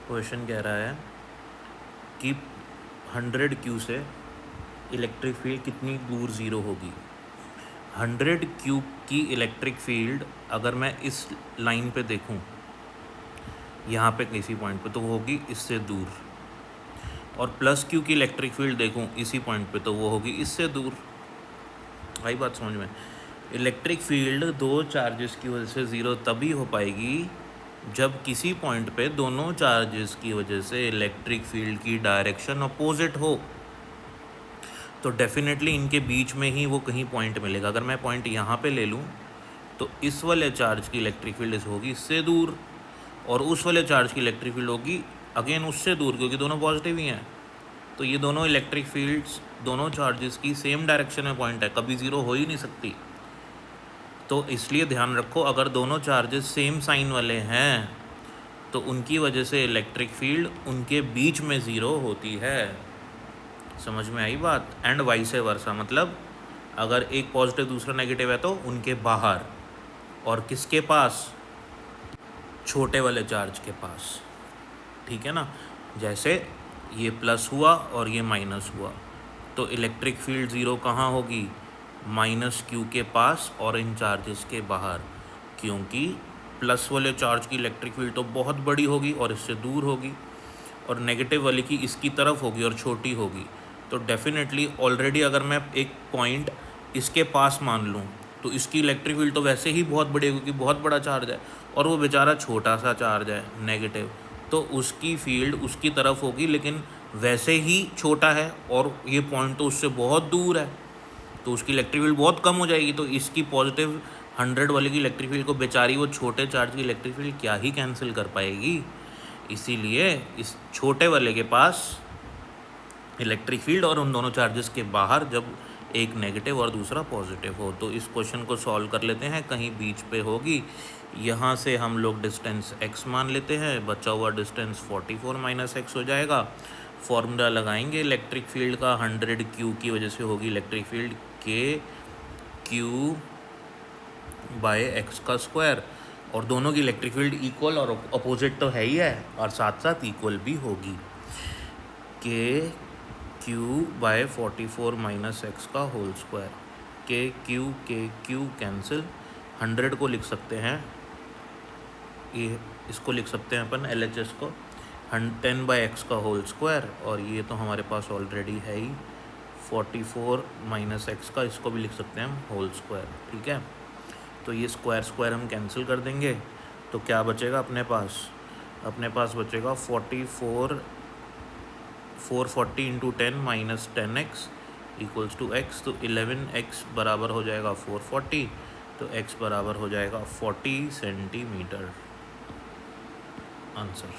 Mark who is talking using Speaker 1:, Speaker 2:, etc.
Speaker 1: Question कह रहा है कि 100 क्यू से इलेक्ट्रिक फील्ड कितनी दूर ज़ीरो होगी। 100 क्यू की इलेक्ट्रिक फील्ड अगर मैं इस लाइन पे देखूं, यहाँ पे किसी पॉइंट पे, तो वो होगी इससे दूर, और प्लस क्यू की इलेक्ट्रिक फील्ड देखूं इसी पॉइंट पे, तो वो होगी इससे दूर। आई बात समझ में? इलेक्ट्रिक फील्ड दो चार्जेस की वजह से ज़ीरो तभी हो पाएगी जब किसी पॉइंट पे दोनों चार्जेस की वजह से इलेक्ट्रिक फील्ड की डायरेक्शन अपोजिट हो। तो डेफिनेटली इनके बीच में ही वो कहीं पॉइंट मिलेगा। अगर मैं पॉइंट यहाँ पे ले लूँ तो इस वाले चार्ज की इलेक्ट्रिक फील्ड होगी इससे दूर, और उस वाले चार्ज की इलेक्ट्रिक फील्ड होगी अगेन उससे दूर, क्योंकि दोनों पॉजिटिव ही हैं। तो ये दोनों इलेक्ट्रिक फील्ड्स दोनों चार्जेस की सेम डायरेक्शन में पॉइंट है, कभी ज़ीरो हो ही नहीं सकती। तो इसलिए ध्यान रखो, अगर दोनों चार्जेस सेम साइन वाले हैं तो उनकी वजह से इलेक्ट्रिक फील्ड उनके बीच में ज़ीरो होती है। समझ में आई बात? एंड वाइस वर्सा, मतलब अगर एक पॉजिटिव दूसरा नेगेटिव है तो उनके बाहर, और किसके पास? छोटे वाले चार्ज के पास। ठीक है ना? जैसे ये प्लस हुआ और ये माइनस हुआ, तो इलेक्ट्रिक फील्ड ज़ीरो कहाँ होगी? माइनस क्यू के पास और इन चार्जेस के बाहर, क्योंकि प्लस वाले चार्ज की इलेक्ट्रिक फील्ड तो बहुत बड़ी होगी और इससे दूर होगी, और नेगेटिव वाले की इसकी तरफ होगी और छोटी होगी। तो डेफिनेटली ऑलरेडी अगर मैं एक पॉइंट इसके पास मान लूँ तो इसकी इलेक्ट्रिक फील्ड तो वैसे ही बहुत बड़ी होगी, बहुत बड़ा चार्ज है, और वो बेचारा छोटा सा चार्ज है नेगेटिव, तो उसकी फील्ड उसकी तरफ होगी, लेकिन वैसे ही छोटा है और ये पॉइंट तो उससे बहुत दूर है, तो उसकी इलेक्ट्रिक फील्ड बहुत कम हो जाएगी। तो इसकी पॉजिटिव 100 वाले की इलेक्ट्रिक फील्ड को बेचारी वो छोटे चार्ज की इलेक्ट्रिक फील्ड क्या ही कैंसिल कर पाएगी। इसीलिए इस छोटे वाले के पास इलेक्ट्रिक फील्ड और उन दोनों चार्जेस के बाहर जब एक नेगेटिव और दूसरा पॉजिटिव हो। तो इस क्वेश्चन को सॉल्व कर लेते हैं, कहीं बीच पे होगी। यहाँ से हम लोग डिस्टेंस x मान लेते हैं, बचा हुआ डिस्टेंस 44 माइनस एक्स हो जाएगा। फॉर्मूला लगाएंगे इलेक्ट्रिक फील्ड का, 100 क्यू की वजह से होगी इलेक्ट्रिक फील्ड के क्यू बाय एक्स का स्क्वायर, और दोनों की इलेक्ट्रिक फील्ड इक्वल और अपोजिट तो है ही है, और साथ साथ इक्वल भी होगी। के क्यू बाय 44 माइनस एक्स का होल स्क्वायर, के क्यू कैंसिल, 100 को लिख सकते हैं, ये इसको लिख सकते हैं अपन LHS को 10 बाई एक्स का होल स्क्वायर, और ये तो हमारे पास ऑलरेडी है ही 44 माइनस एक्स का, इसको भी लिख सकते हैं हम होल स्क्वायर। ठीक है, तो ये स्क्वायर स्क्वायर हम कैंसिल कर देंगे, तो क्या बचेगा अपने पास? अपने पास बचेगा 440 into 10 minus 10x equals to x, तो 11x बराबर हो जाएगा 440, तो x बराबर हो जाएगा 40 सेंटीमीटर। आंसर।